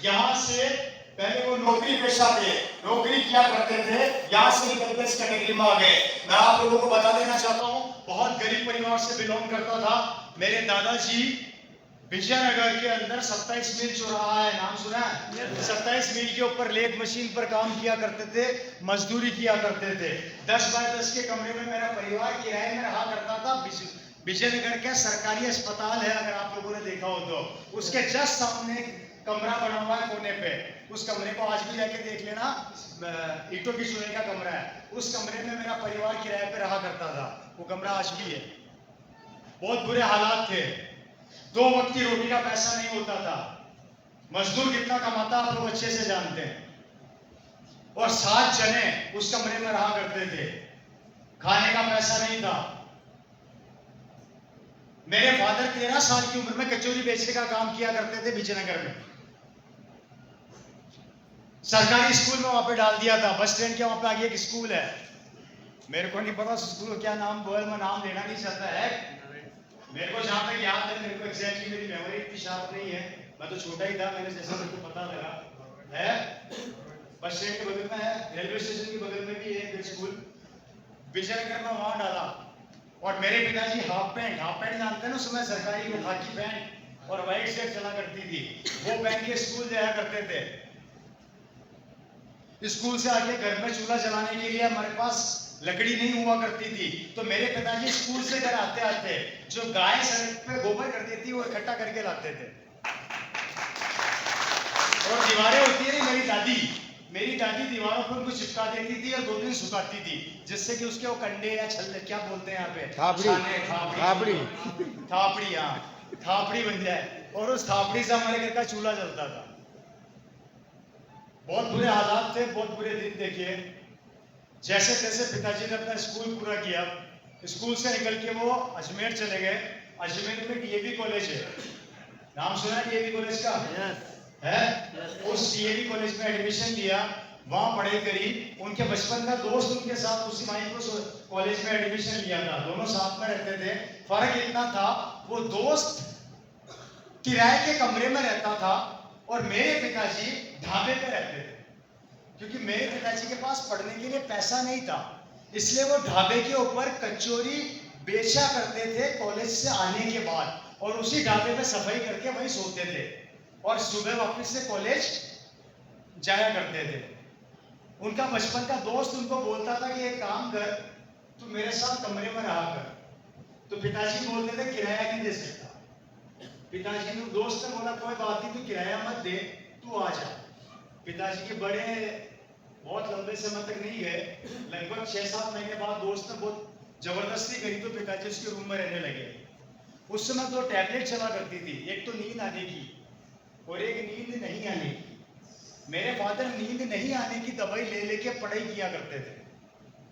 यहाँ से पहले वो नौकरी पेशा थे, नौकरी किया करते थे, यहाँ से निकल के इस कैटेगरी में आ गए। मैं आप लोगों को बता देना चाहता हूँ, बहुत गरीब परिवार से बिलोंग करता था। मेरे दादाजी विजयनगर के अंदर 27 मील चौराहा है, नाम सुना है? 27 मील के ऊपर लेथ मशीन पर काम किया करते थे, मजदूरी किया करते थे। 10 बाय 10 के कमरे में मेरा परिवार किराए में रहा करता था। विजयनगर का सरकारी अस्पताल है, अगर आप लोगों ने देखा हो तो, उसके जस्ट सामने कमरा बना हुआ है कोने पे। उस कमरे को आज भी जाके देख लेना, ईंटों की चुने का कमरा है। उस कमरे में मेरा परिवार किराए पे रहा करता था। वो कमरा आज भी है। बहुत बुरे हालात थे, 2 वक्त की रोटी का पैसा नहीं होता था। मजदूर कितना कमाता आप लोग अच्छे से जानते हैं। और 7 जने उस कमरे में रहा करते थे, खाने का पैसा नहीं था। मेरे फादर 13 साल की उम्र में कचौरी बेचने का काम किया करते थे विजयनगर में। सरकारी स्कूल में वहां पे डाल दिया था, बस स्टैंड के वहां पे आगे एक स्कूल है, मेरे को नहीं पता स्कूल का क्या नाम, बोल मैं नाम लेना नहीं चाहता है। मेरे को जहां तक याद है, मेरे को एग्जैक्टली मेरी मेमोरी इतनी शार्प नहीं है, मैं तो छोटा ही था, मैंने जैसा मेरे को पता लगा है। बस स्टैंड के बगल में है, रेलवे स्टेशन के बगल में भी है एक स्कूल, विजयनगर में वहां डाला। और मेरे पिताजी हाफ पैंट जानते हैं ना, उसमें सरकारी में खाकी पैंट और व्हाइट शर्ट चला करती थी, वो पहन के स्कूल जाया करते थे। स्कूल से आके घर में चूल्हा जलाने के लिए हमारे पास लकड़ी नहीं हुआ करती थी, तो मेरे पिताजी स्कूल से घर आते आते जो गाय सड़क पे गोबर कर देती वो इकट्ठा करके लाते थे। और दीवारें होती है मेरी दादी दीवारों पर कुछ चिपका देती थी और 2 दिन सुखाती थी, जिससे कि उसके वो कंडे या छल्ले, क्या बोलते हैं यहाँ पे, थापड़ी बन जाए, और उस थापड़ी से हमारे घर का चूल्हा जलता था। बहुत बुरे हालात थे, बहुत बुरे दिन देखे। जैसे तैसे पिताजी ने अपना स्कूल पूरा किया, स्कूल से निकल के वो अजमेर चले गए। अजमेर में डीएवी कॉलेज है, नाम सुना है डीएवी कॉलेज का? है। उस डीएवी कॉलेज में एडमिशन लिया, वहां पढ़ाई करी। उनके बचपन का दोस्त उनके साथ उसी माइक्रो कॉलेज में एडमिशन लिया था, दोनों साथ में रहते थे। फर्क इतना था, वो दोस्त किराए के कमरे में रहता था और मेरे पिताजी ढाबे पे रहते थे, क्योंकि मेरे पिताजी के पास पढ़ने के लिए पैसा नहीं था, इसलिए वो ढाबे के ऊपर कचौरी बेचा करते थे कॉलेज से आने के बाद, और उसी ढाबे पे सफाई करके वहीं सोते थे और सुबह वापस से कॉलेज जाया करते थे। उनका बचपन का दोस्त उनको बोलता था कि एक काम कर, तू मेरे साथ कमरे में रहा कर, तो पिताजी बोलते थे किराया नहीं दे सकता। पिताजी ने, दोस्त ने बोला कोई बात नहीं, तू किराया मत दे, तू आ जा। पिताजी के बड़े बहुत लंबे समय तक नहीं गए, लगभग 6-7 महीने बाद दोस्त ने बहुत जबरदस्ती करी तो पिताजी उसके रूम में रहने लगे। उस समय 2 टैबलेट चला करती थी, एक तो नींद आने की और एक नींद नहीं आने की। मेरे फादर नींद नहीं आने की दवाई ले लेके पढ़ाई किया करते थे।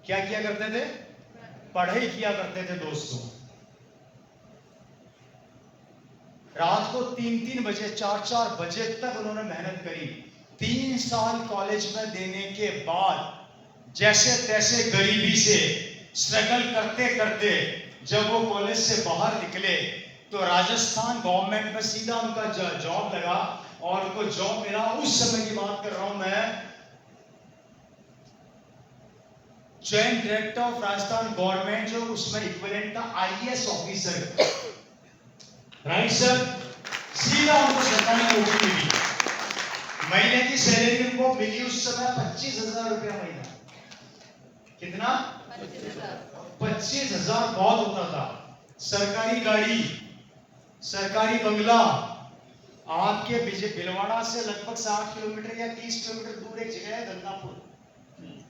क्या किया करते थे? पढ़ाई किया करते थे दोस्तों। रात को 3-3 बजे 4-4 बजे तक उन्होंने मेहनत करी। 3 साल कॉलेज में देने के बाद जैसे तैसे गरीबी से स्ट्रगल करते करते जब वो कॉलेज से बाहर निकले तो राजस्थान गवर्नमेंट में सीधा उनका जॉब लगा और उनको जॉब मिला। उस समय की बात कर रहा हूं मैं, joint director of Rajasthan government, जो उसमें इक्विवेलेंट था आईएएस ऑफिसर, राइट सर। सीधा उनको सरकारी नौकरी मिली, महीने की सैलरी उनको मिली उस समय 25,000 रुपया महीना। कितना? 25,000 बहुत होता था। सरकारी गाड़ी, सरकारी बंगला। आपके भिलवाड़ा से लगभग 60 किलोमीटर या 30 किलोमीटर दूर एक जगह है गंगापुर,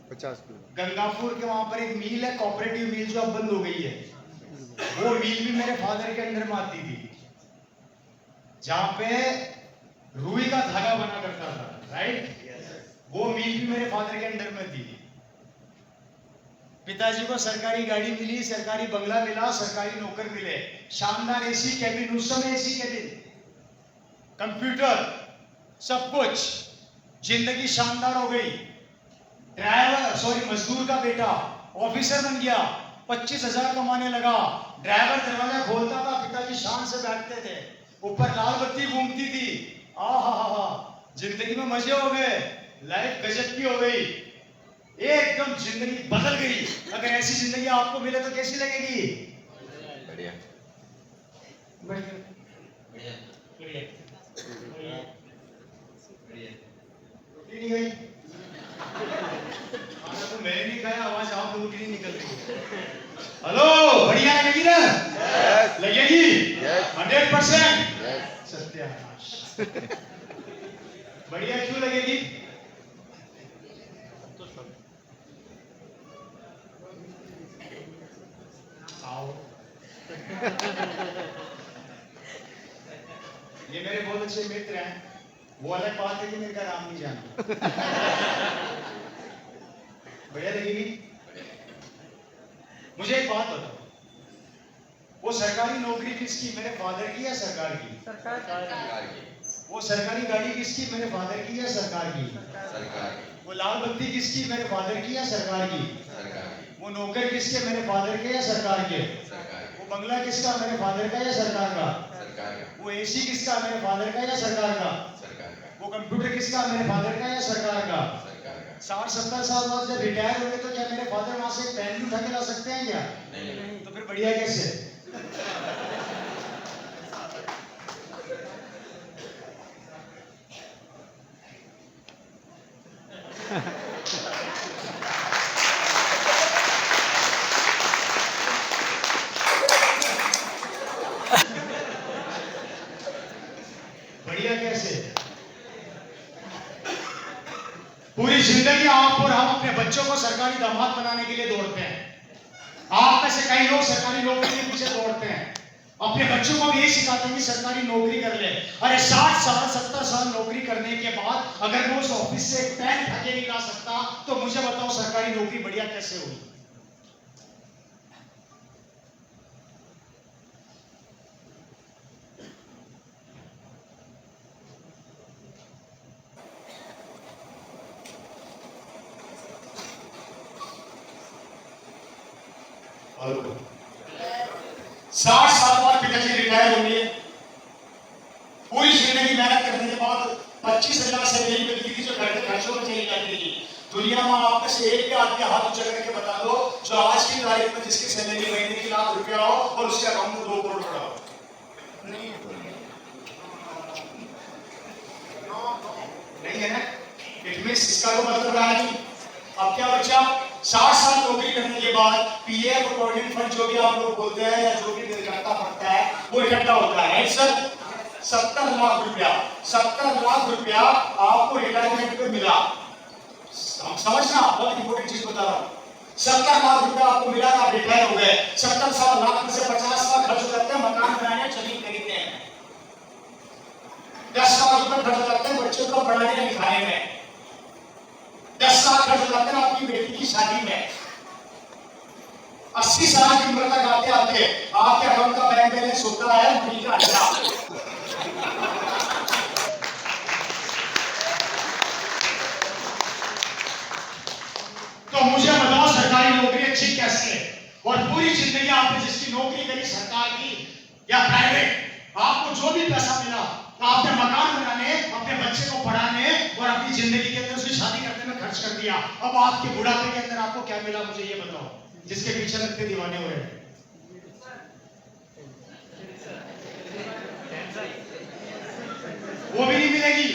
50 किलोमीटर। गंगापुर के वहां पर एक मिल है, कोऑपरेटिव मिल, जो अब बंद हो गई है। वो मिल भी मेरे फादर के अंडर में आती थी, जहां पे रुई का धागा बना करता था, राइट। वो मिल भी मेरे फादर के अंडर में थी। पिताजी को सरकारी गाड़ी मिली, सरकारी बंगला मिला, सरकारी नौकर मिले, शानदार एसी कैबिन, उस समय एसी कैबिन, कंप्यूटर, सब कुछ, जिंदगी शानदार हो गई। मजदूर का बेटा ऑफिसर बन गया, 25,000 कमाने लगा। ड्राइवर दरवाजा खोलता था, पिताजी शान से बैठते थे, ऊपर लाल बत्ती घूमती थी। आहा, जिंदगी में मजे हो गए, लाइफ गजब की हो गई, एकदम जिंदगी बदल गई। अगर ऐसी जिंदगी आपको मिले तो कैसी लगेगी? बढ़िया बढ़िया बढ़िया बढ़िया। बढ़िया। रोटी नहीं गई, खाना तो मैंने नहीं खाया, आवाज आप लोगों की नहीं निकल रही है। हेलो, बढ़िया लगेगी ना? Yes. लगेगी Yes. 100%। Yes. सत्यानाश। बढ़िया क्यों लगेगी? आओ। ये मेरे बहुत अच्छे मित्र हैं, वो अलग बात है कि मेरे का नाम नहीं जाना। बढ़िया लगेगी? मुझे एक बात बताओ, वो सरकारी नौकरी किसकी, मेरे फादर की या सरकार की? सरकार की वो सरकारी गाड़ी किसकी, मेरे फादर की या सरकार की? सरकार की वो लाल बत्ती किसकी, मेरे फादर की या सरकार की? सरकार की वो नौकर किसके, मेरे फादर के या सरकार के? सरकार की वो बंगला किसका, मेरे फादर का या सरकार का? सरकार का वो एसी किसका, मेरे फादर का या सरकार का? सरकार का वो कंप्यूटर किसका, मेरे फादर का या सरकार का? सरकार का 60-70 साल बाद जब रिटायर होंगे तो क्या मेरे फादर वहां से एक पेन भी उठा के ला सकते हैं क्या? नहीं तो फिर बढ़िया कैसे? बढ़िया कैसे? पूरी जिंदगी आप और हम अपने बच्चों को सरकारी दामाद बनाने के लिए दौड़ते हैं। आप में से कई लोग सरकारी नौकरी के पीछे दौड़ते हैं, अपने बच्चों को भी यही सिखाते हैं कि सरकारी नौकरी कर ले। अरे 60 साल 70 साल नौकरी करने के बाद अगर मैं उस ऑफिस से एक पेन ढके नहीं ला सकता तो मुझे बताओ सरकारी नौकरी बढ़िया कैसे हुई? हेलो, 60 साल बाद पिताजी रिटायर होंगे, पूरी जिंदगी मेहनत करने के बाद 25,000 सैलरी मिलती थी जो घर के खर्चों में चली जाती थी। दुनिया में आप में से एक भी आदमी हाथ ऊंचा करके बता दो जो आज की तारीख में जिसकी सैलरी महीने की ₹1,00,000 हो और उसके अकाउंट में 2 करोड़ पड़ा हो। नहीं है ना? इट मींस इसका तो मतलब रहा नहीं। अब क्या बचा? 60 साल नौकरी करने के बाद पीएफ और प्रोविडेंट फंड जो भी आप लोग बोलते हैं या जो भी इकट्ठा पड़ता है वो इकट्ठा होता है सर। 70 लाख रुपया, 70 लाख रुपया आपको रिटायरमेंट पे मिला। समझना, बहुत इंपॉर्टेंट चीज बता रहा हूँ। 70 लाख रुपया आपको मिला, आप रिटायर हो गए। 70 साल लाख में से 50 लाख खर्च हो जाते हैं मकान बनाने, जमीन खरीदने में। 10 लाख रुपए खर्च हो जाते हैं बच्चों को पढ़ाने लिखाने में। 10 लाख खर्च हो जाते हैं आपकी बेटी की शादी में। 80 साल की उम्र तक आते आते आपके अकाउंट का बैंक बैलेंस होता है मनी का अंडा। तो मुझे बताओ सरकारी नौकरी अच्छी कैसे है? और पूरी जिंदगी आपने जिसकी नौकरी करी सरकार की या प्राइवेट, आपको जो भी पैसा मिला आपने मकान बनाने, अपने बच्चे को पढ़ाने और अपनी जिंदगी के अंदर उसकी शादी करने में खर्च कर दिया। अब आपके बुढ़ापे के अंदर आपको क्या मिला मुझे ये बताओ, जिसके पीछे लगते दीवाने हो रहे हैं? वो भी नहीं मिलेगी,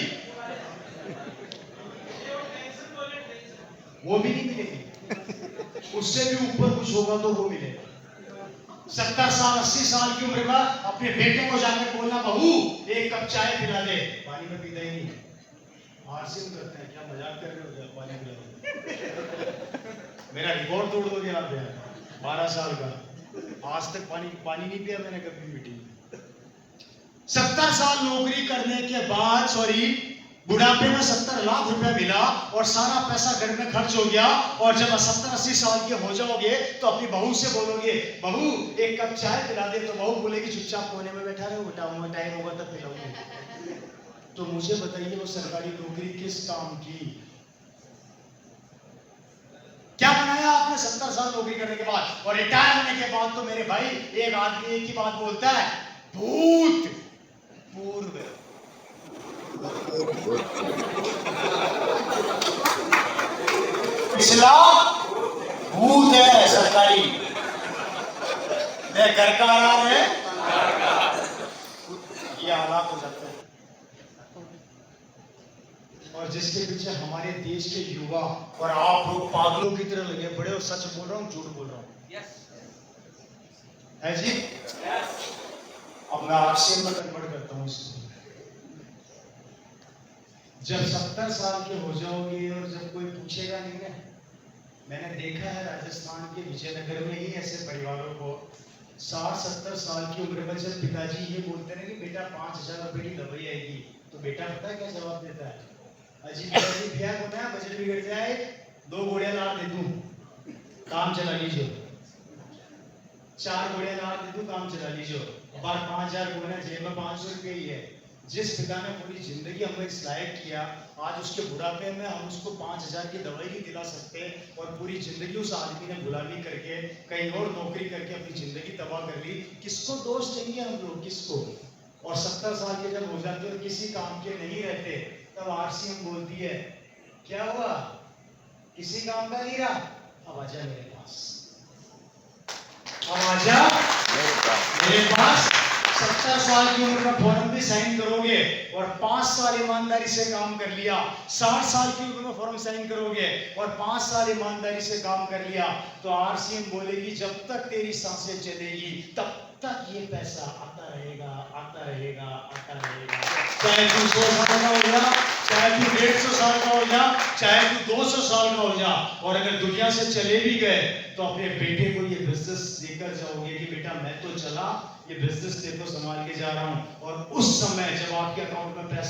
वो भी नहीं मिलेगी। उससे भी ऊपर कुछ होगा तो वो मिलेगा। 70 साल 80 साल की उम्र में अपने बेटे को जाकर बोलना, बहू एक कप चाय पिला दे। पानी में पीता ही नहीं, आरसीएम करते हैं। क्या मजाक कर रहे हो? क्या पानी पिला दो? मेरा रिकॉर्ड तोड़ दोगे आप यार। 12 साल का, आज तक पानी नहीं पिया मैंने कभी मीटिंग में। 70 साल नौकरी करने के बाद, सॉरी बुढ़ापे में 70 लाख रुपया मिला और सारा पैसा घर में खर्च हो गया। और जब 70-80 साल के हो जाओगे तो अपनी बहू से बोलोगे, बहू एक कप चाय पिला दे। तो बहू बोलेगी चुपचाप कोने में बैठा रहो बेटा, टाइम होगा तब पिलाऊंगी। तो मुझे बताइए वो सरकारी नौकरी किस काम की? क्या बनाया आपने 70 साल नौकरी करने के बाद? और रिटायर होने के बाद तो मेरे भाई एक आदमी एक ही बात बोलता है, भूत पूर्व। पिछला भूत है सरकारी, मैं घर का आराम है, ये हालात हो जाते हैं। और जिसके पीछे हमारे देश के युवा और आप लोग पागलों की तरह लगे बड़े हो, सच बोल रहा हूँ झूठ बोल रहा हूँ है जी? अब मैं आपसे में कन्वर्ट करता हूँ इसको। जब 70 साल के हो जाओगे और जब कोई पूछेगा नहीं ना, मैंने देखा है राजस्थान के विजयनगर में ही ऐसे परिवारों को 60-70 साल की उम्र में जब पिताजी ये बोलते हैं कि बेटा 5,000 रुपए की दवाई आएगी, तो बेटा पता है क्या जवाब देता है? अजी पिताजी भैया को ना बजट बिगड़ जाए, 2 गोलियां ला दे दूं, काम चला लीजिए, 4 गोलियां ला दे दूं, काम चला लीजिए, बार 5,000 गोलियां जेब में 500 रुपए ही है। जिस पिता ने पूरी जिंदगी हमें इस लायक किया, आज उसके बुढ़ापे में हम उसको 5,000 की दवाई नहीं दिला सकते और पूरी जिंदगी उस आदमी ने गुलामी करके कहीं और नौकरी करके अपनी जिंदगी तबाह कर ली। किसको दोष देंगे हम लोग, किसको? और 70 साल के जब हो जाते और किसी काम के नहीं रहते, तब आरसीएम बोलती है क्या हुआ, किसी काम का नहीं रहा, अब आजा मेरे पास, अब आजा मेरे पास। 70 साल की उम्र में फॉर्म भी साइन करोगे और 5 साल ईमानदारी से काम कर लिया, 60 साल की उम्र में फॉर्म साइन करोगे और 5 साल ईमानदारी से काम कर लिया, तो आरसीएम बोलेगी जब तक तेरी सांसें चलेगी तब तक ये पैसा आता रहेगा, आता रहेगा, आता रहेगा। चाहे तू 100 साल का हो जा, चाहे तू 150 साल का हो जा, चाहे तू 200 साल का हो जा, और अगर दुनिया से चले भी गए तो अपने बेटे को ये बिजनेस देकर जाओगे कि बेटा मैं तो चला, ये बिजनेस तेरे को संभाल के जा रहा हूं। और उस समय जब आपके अकाउंट में पैसा